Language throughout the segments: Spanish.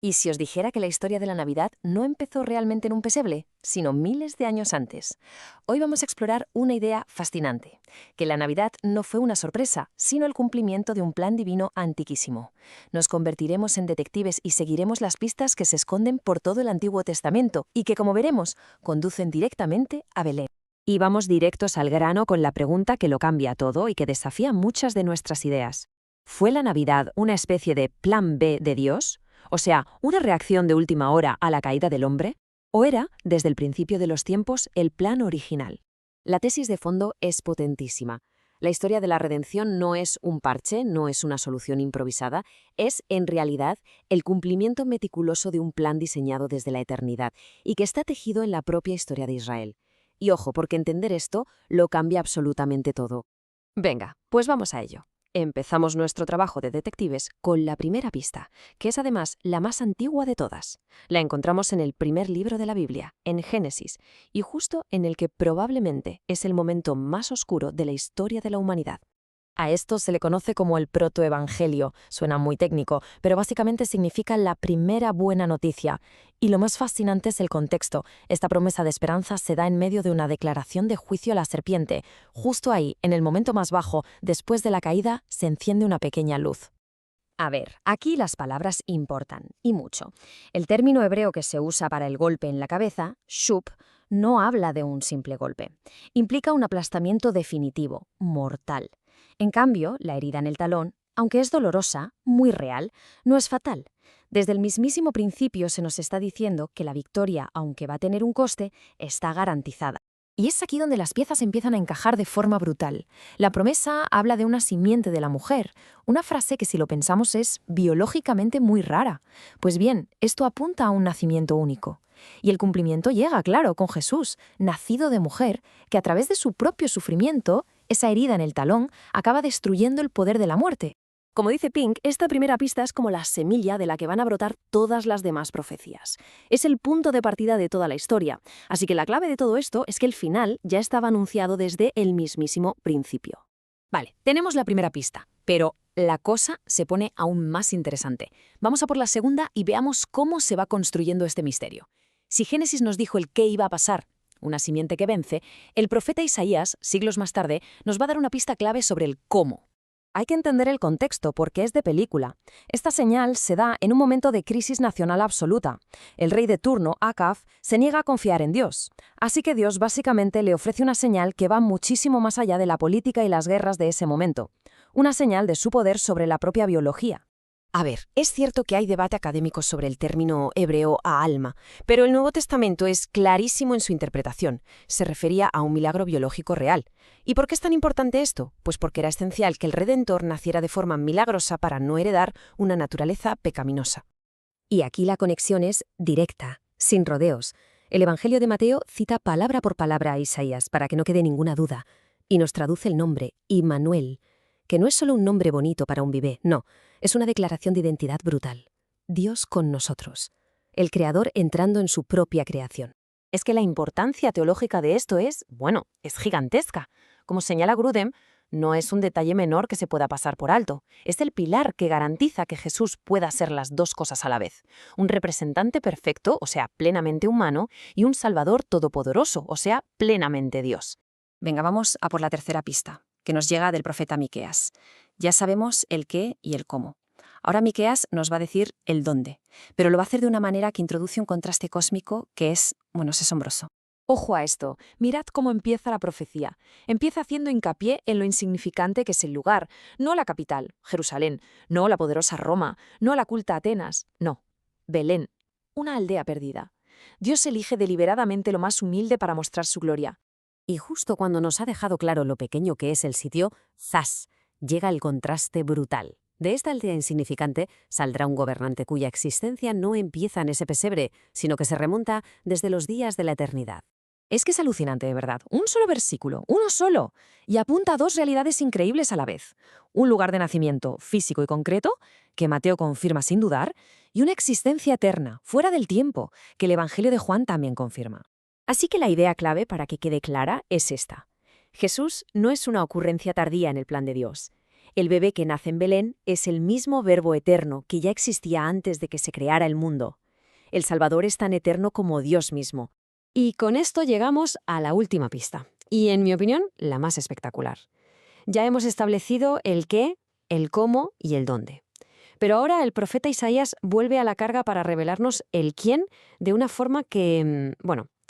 ¿Y si os dijera que la historia de la Navidad no empezó realmente en un pesebre, sino miles de años antes? Hoy vamos a explorar una idea fascinante, que la Navidad no fue una sorpresa, sino el cumplimiento de un plan divino antiquísimo. Nos convertiremos en detectives y seguiremos las pistas que se esconden por todo el Antiguo Testamento y que, como veremos, conducen directamente a Belén. Y vamos directos al grano con la pregunta que lo cambia todo y que desafía muchas de nuestras ideas. ¿Fue la Navidad una especie de plan B de Dios? O sea, ¿una reacción de última hora a la caída del hombre? ¿O era, desde el principio de los tiempos, el plan original? La tesis de fondo es potentísima. La historia de la redención no es un parche, no es una solución improvisada, es, en realidad, el cumplimiento meticuloso de un plan diseñado desde la eternidad y que está tejido en la propia historia de Israel. Y ojo, porque entender esto lo cambia absolutamente todo. Venga, pues vamos a ello. Empezamos nuestro trabajo de detectives con la primera pista, que es además la más antigua de todas. La encontramos en el primer libro de la Biblia, en Génesis, y justo en el que probablemente es el momento más oscuro de la historia de la humanidad. A esto se le conoce como el protoevangelio. Suena muy técnico, pero básicamente significa la primera buena noticia. Y lo más fascinante es el contexto. Esta promesa de esperanza se da en medio de una declaración de juicio a la serpiente. Justo ahí, en el momento más bajo, después de la caída, se enciende una pequeña luz. A ver, aquí las palabras importan, y mucho. El término hebreo que se usa para el golpe en la cabeza, shup, no habla de un simple golpe. Implica un aplastamiento definitivo, mortal. En cambio, la herida en el talón, aunque es dolorosa, muy real, no es fatal. Desde el mismísimo principio se nos está diciendo que la victoria, aunque va a tener un coste, está garantizada. Y es aquí donde las piezas empiezan a encajar de forma brutal. La promesa habla de una simiente de la mujer, una frase que si lo pensamos es biológicamente muy rara. Pues bien, esto apunta a un nacimiento único. Y el cumplimiento llega, claro, con Jesús, nacido de mujer, que a través de su propio sufrimiento, esa herida en el talón, acaba destruyendo el poder de la muerte. Como dice Pink, esta primera pista es como la semilla de la que van a brotar todas las demás profecías. Es el punto de partida de toda la historia. Así que la clave de todo esto es que el final ya estaba anunciado desde el mismísimo principio. Vale, tenemos la primera pista, pero la cosa se pone aún más interesante. Vamos a por la segunda y veamos cómo se va construyendo este misterio. Si Génesis nos dijo el qué iba a pasar, una simiente que vence, el profeta Isaías, siglos más tarde, nos va a dar una pista clave sobre el cómo. Hay que entender el contexto porque es de película. Esta señal se da en un momento de crisis nacional absoluta. El rey de turno, Acab, se niega a confiar en Dios. Así que Dios básicamente le ofrece una señal que va muchísimo más allá de la política y las guerras de ese momento. Una señal de su poder sobre la propia biología. A ver, es cierto que hay debate académico sobre el término hebreo alma, pero el Nuevo Testamento es clarísimo en su interpretación. Se refería a un milagro biológico real. ¿Y por qué es tan importante esto? Pues porque era esencial que el Redentor naciera de forma milagrosa para no heredar una naturaleza pecaminosa. Y aquí la conexión es directa, sin rodeos. El Evangelio de Mateo cita palabra por palabra a Isaías para que no quede ninguna duda, y nos traduce el nombre, Immanuel, que no es solo un nombre bonito para un bebé, no, es una declaración de identidad brutal. Dios con nosotros, el Creador entrando en su propia creación. Es que la importancia teológica de esto es, bueno, es gigantesca. Como señala Grudem, no es un detalle menor que se pueda pasar por alto. Es el pilar que garantiza que Jesús pueda ser las dos cosas a la vez. Un representante perfecto, o sea, plenamente humano, y un Salvador todopoderoso, o sea, plenamente Dios. Venga, vamos a por la tercera pista, que nos llega del profeta Miqueas. Ya sabemos el qué y el cómo. Ahora Miqueas nos va a decir el dónde, pero lo va a hacer de una manera que introduce un contraste cósmico que es asombroso. Ojo a esto, mirad cómo empieza la profecía. Empieza haciendo hincapié en lo insignificante que es el lugar, no la capital, Jerusalén, no la poderosa Roma, no la culta Atenas, no, Belén, una aldea perdida. Dios elige deliberadamente lo más humilde para mostrar su gloria. Y justo cuando nos ha dejado claro lo pequeño que es el sitio, ¡zas!, llega el contraste brutal. De esta aldea insignificante saldrá un gobernante cuya existencia no empieza en ese pesebre, sino que se remonta desde los días de la eternidad. Es que es alucinante, de verdad. Un solo versículo, uno solo, y apunta a dos realidades increíbles a la vez. Un lugar de nacimiento físico y concreto, que Mateo confirma sin dudar, y una existencia eterna, fuera del tiempo, que el Evangelio de Juan también confirma. Así que la idea clave para que quede clara es esta. Jesús no es una ocurrencia tardía en el plan de Dios. El bebé que nace en Belén es el mismo Verbo eterno que ya existía antes de que se creara el mundo. El Salvador es tan eterno como Dios mismo. Y con esto llegamos a la última pista, y en mi opinión, la más espectacular. Ya hemos establecido el qué, el cómo y el dónde. Pero ahora el profeta Isaías vuelve a la carga para revelarnos el quién de una forma que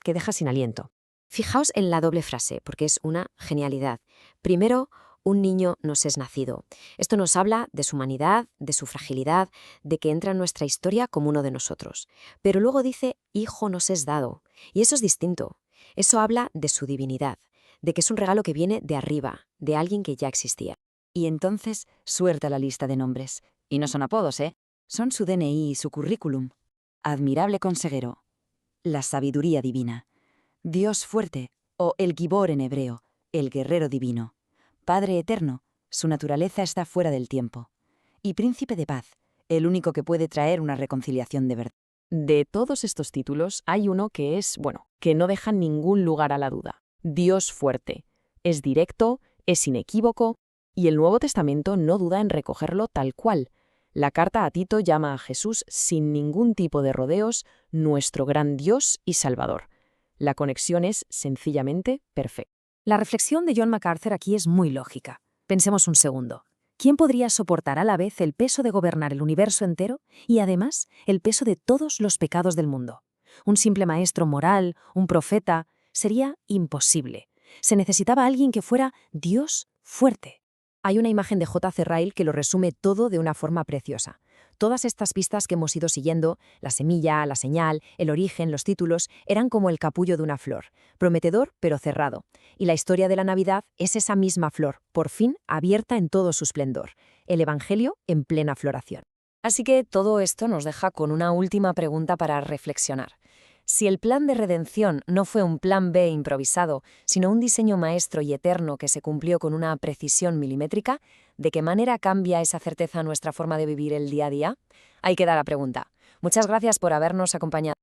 deja sin aliento. Fijaos en la doble frase, porque es una genialidad. Primero, un niño nos es nacido. Esto nos habla de su humanidad, de su fragilidad, de que entra en nuestra historia como uno de nosotros. Pero luego dice, hijo nos es dado. Y eso es distinto. Eso habla de su divinidad, de que es un regalo que viene de arriba, de alguien que ya existía. Y entonces suelta la lista de nombres. Y no son apodos, ¿eh? Son su DNI y su currículum. Admirable consejero. La sabiduría divina. Dios fuerte, o el Gibor en hebreo, el guerrero divino. Padre eterno, su naturaleza está fuera del tiempo. Y príncipe de paz, el único que puede traer una reconciliación de verdad. De todos estos títulos hay uno que que no deja ningún lugar a la duda. Dios fuerte. Es directo, es inequívoco, y el Nuevo Testamento no duda en recogerlo tal cual. La carta a Tito llama a Jesús sin ningún tipo de rodeos, nuestro gran Dios y Salvador. La conexión es sencillamente perfecta. La reflexión de John MacArthur aquí es muy lógica. Pensemos un segundo. ¿Quién podría soportar a la vez el peso de gobernar el universo entero y además el peso de todos los pecados del mundo? Un simple maestro moral, un profeta, sería imposible. Se necesitaba alguien que fuera Dios fuerte. Hay una imagen de J.C. Ryle que lo resume todo de una forma preciosa. Todas estas pistas que hemos ido siguiendo, la semilla, la señal, el origen, los títulos, eran como el capullo de una flor, prometedor pero cerrado. Y la historia de la Navidad es esa misma flor, por fin abierta en todo su esplendor, el Evangelio en plena floración. Así que todo esto nos deja con una última pregunta para reflexionar. Si el plan de redención no fue un plan B improvisado, sino un diseño maestro y eterno que se cumplió con una precisión milimétrica, ¿de qué manera cambia esa certeza nuestra forma de vivir el día a día? Ahí queda la pregunta. Muchas gracias por habernos acompañado.